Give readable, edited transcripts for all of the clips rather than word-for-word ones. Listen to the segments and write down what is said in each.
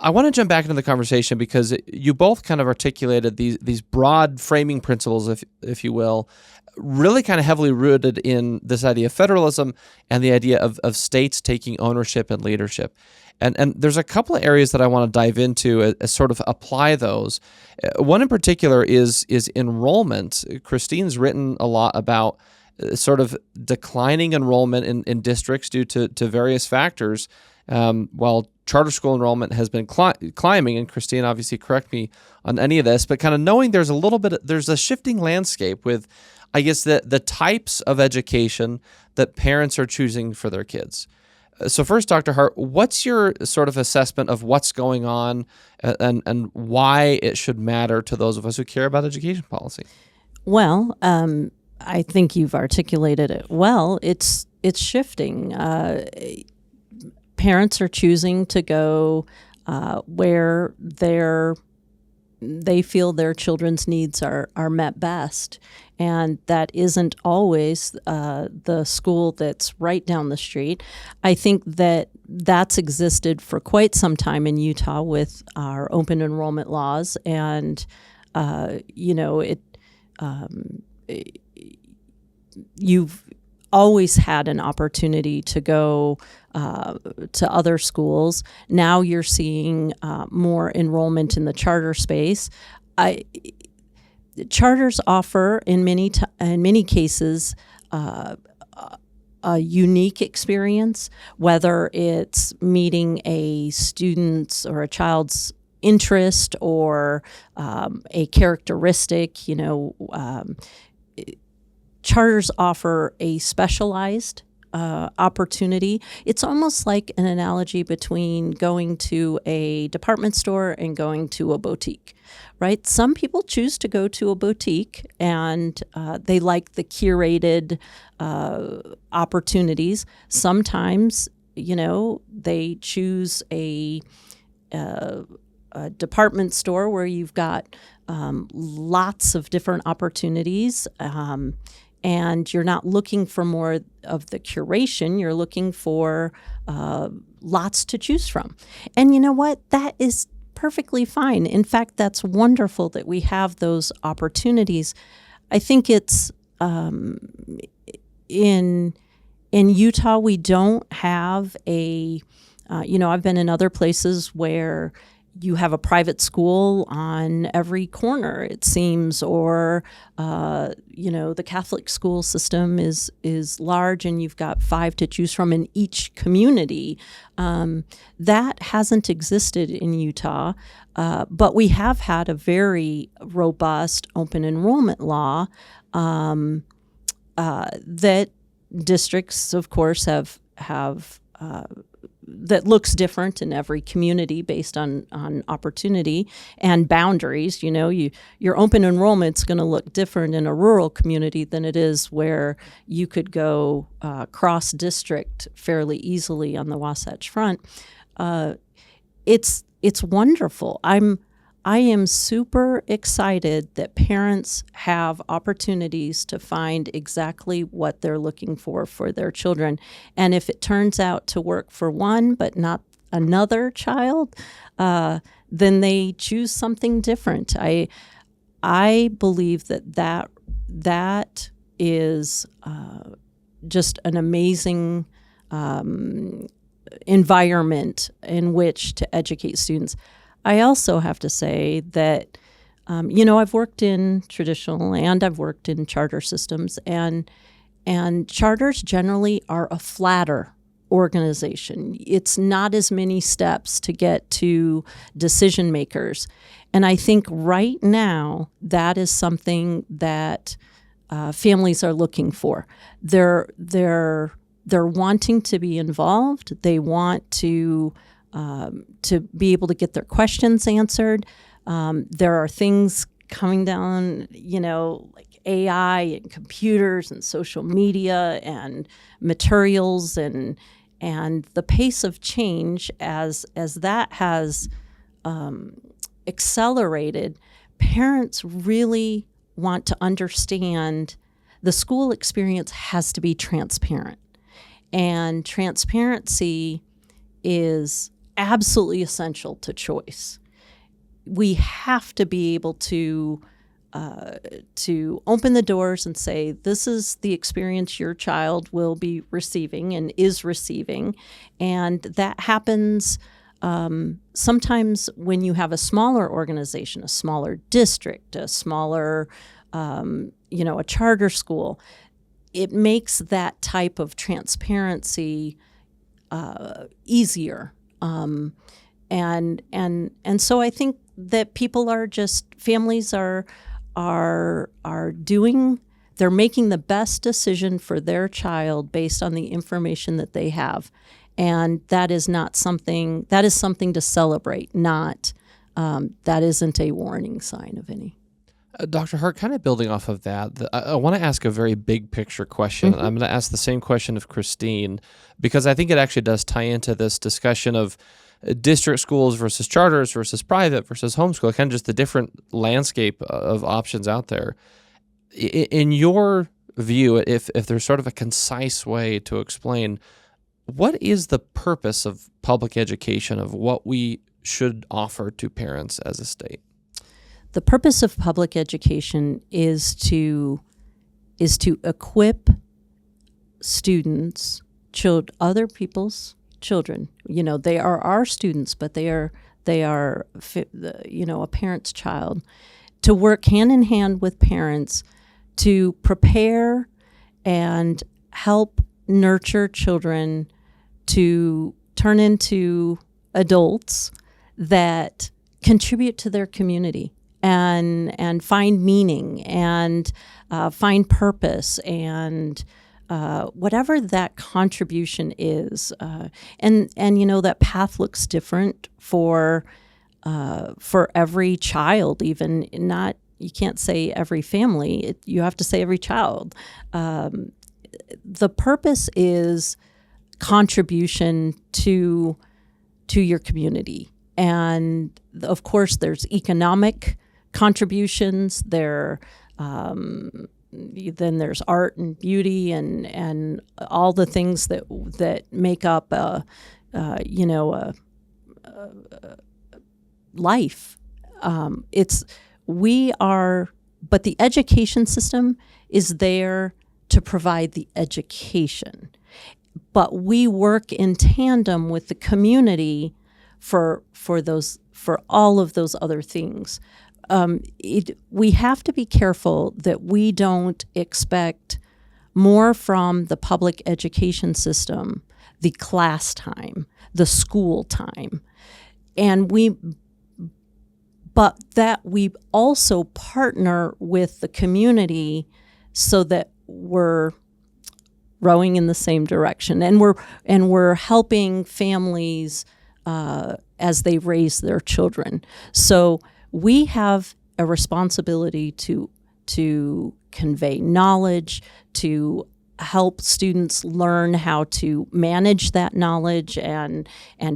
I want to jump back into the conversation because you both kind of articulated these broad framing principles, if you will, really kind of heavily rooted in this idea of federalism and the idea of states taking ownership and leadership. And there's a couple of areas that I want to dive into as sort of apply those. One in particular is enrollment. Christine's written a lot about sort of declining enrollment in districts due to various factors, while charter school enrollment has been climbing. And Christine, obviously, correct me on any of this, but kind of knowing there's a shifting landscape with, I guess, the types of education that parents are choosing for their kids. So first, Dr. Hart, what's your sort of assessment of what's going on and why it should matter to those of us who care about education policy? Well, I think you've articulated it well. It's shifting. Parents are choosing to go where they feel their children's needs are met best. And that isn't always the school that's right down the street. I think that's existed for quite some time in Utah with our open enrollment laws. And, you've always had an opportunity to go to other schools. Now you're seeing more enrollment in the charter space. Charters offer, in many cases, a unique experience, whether it's meeting a student's or a child's interest or a characteristic. Charters offer a specialized opportunity. It's almost like an analogy between going to a department store and going to a boutique, right? Some people choose to go to a boutique and they like the curated opportunities. Sometimes, they choose a department store where you've got lots of different opportunities. And you're not looking for more of the curation. You're looking for lots to choose from. And you know what? That is perfectly fine. In fact, that's wonderful that we have those opportunities. I think it's in Utah, we don't have I've been in other places where you have a private school on every corner, it seems, or the Catholic school system is large, and you've got 5 to choose from in each community. That hasn't existed in Utah, but we have had a very robust open enrollment law that districts, of course, have that looks different in every community based on opportunity and boundaries. Your open enrollment's going to look different in a rural community than it is where you could go cross-district fairly easily on the Wasatch Front. It's wonderful. I am super excited that parents have opportunities to find exactly what they're looking for their children. And if it turns out to work for one but not another child, then they choose something different. I believe that is just an amazing environment in which to educate students. I also have to say that, I've worked in traditional and I've worked in charter systems, and charters generally are a flatter organization. It's not as many steps to get to decision makers. And I think right now that is something that families are looking for. They're wanting to be involved. They want to be able to get their questions answered. There are things coming down, like AI and computers and social media and materials and the pace of change as that has accelerated. Parents really want to understand the school experience has to be transparent, and transparency is absolutely essential to choice. We have to be able to open the doors and say, this is the experience your child will be receiving and is receiving. And that happens sometimes when you have a smaller organization, a smaller district, a smaller, a charter school. It makes that type of transparency easier. And so I think that families are they're making the best decision for their child based on the information that they have. And that is something to celebrate, not, that isn't a warning sign of any. Dr. Hart, kind of building off of that, I want to ask a very big picture question. Mm-hmm. I'm going to ask the same question of Christine, because I think it actually does tie into this discussion of district schools versus charters versus private versus homeschool, kind of just the different landscape of options out there. In your view, if there's sort of a concise way to explain, what is the purpose of public education, of what we should offer to parents as a state? The purpose of public education is to equip students, other people's children. They are our students, but they are a parent's child, to work hand in hand with parents to prepare and help nurture children to turn into adults that contribute to their community and find meaning and find purpose and whatever that contribution is. And that path looks different for every child, even not. You can't say every family. You have to say every child. The purpose is contribution to your community. And of course, there's economic contributions. Then there's art and beauty and all the things that make up a life. But the education system is there to provide the education. But we work in tandem with the community for all of those other things. We have to be careful that we don't expect more from the public education system, the class time, the school time, but that we also partner with the community so that we're rowing in the same direction, and we're helping families as they raise their children. So we have a responsibility to convey knowledge, to help students learn how to manage that knowledge and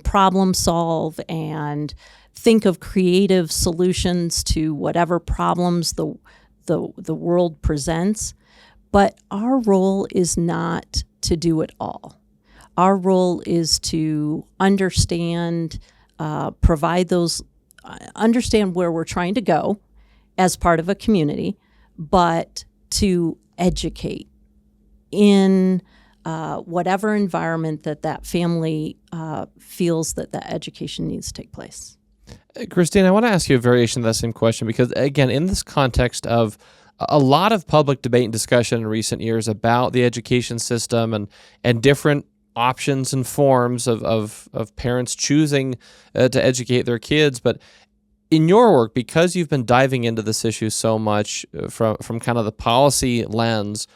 problem solve and think of creative solutions to whatever problems the world presents. But our role is not to do it all. Our role is to understand where we're trying to go as part of a community, but to educate in whatever environment that family feels that education needs to take place. Christine, I want to ask you a variation of that same question because, again, in this context of a lot of public debate and discussion in recent years about the education system and different options and forms of parents choosing to educate their kids. But in your work, because you've been diving into this issue so much from kind of the policy lens,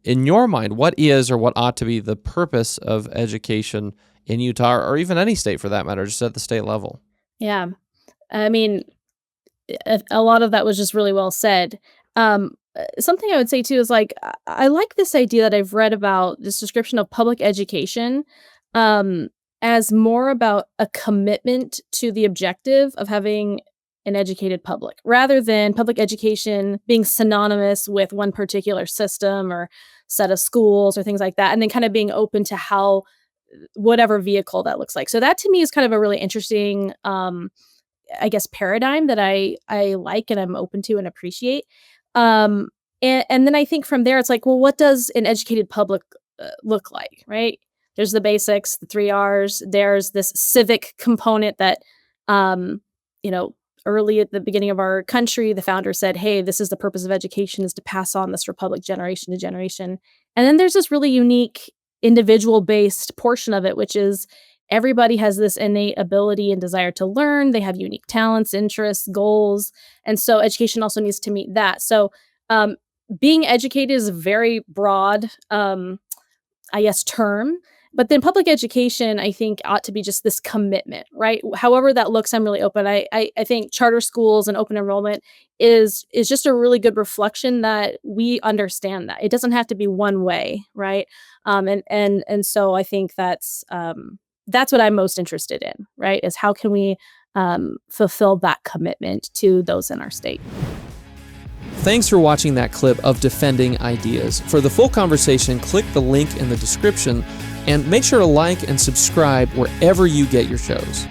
in your mind, what is or what ought to be the purpose of education in Utah, or even any state for that matter, just at the state level? Yeah. I mean, a lot of that was just really well said. Something I would say too is I like this idea that I've read about this description of public education as more about a commitment to the objective of having an educated public, rather than public education being synonymous with one particular system or set of schools or things like that, and then kind of being open to how whatever vehicle that looks like. So that to me is kind of a really interesting, I guess, paradigm that I like and I'm open to and appreciate. And then I think from there, it's like, well, what does an educated public look like, right? There's the basics, the 3 Rs. There's this civic component that, you know, early at the beginning of our country, the founder said, hey, this is the purpose of education, is to pass on this republic generation to generation. And then there's this really unique individual-based portion of it, which is everybody has this innate ability and desire to learn. They have unique talents, interests, goals. And so education also needs to meet that. So being educated is a very broad, I guess, term. But then public education, I think, ought to be just this commitment, right? However that looks, I'm really open. I think charter schools and open enrollment is just a really good reflection that we understand that. It doesn't have to be one way, right? And so I think that's what I'm most interested in, right? Is how can we fulfill that commitment to those in our state. Thanks for watching that clip of Defending Ideas. For the full conversation, click the link in the description and make sure to like and subscribe wherever you get your shows.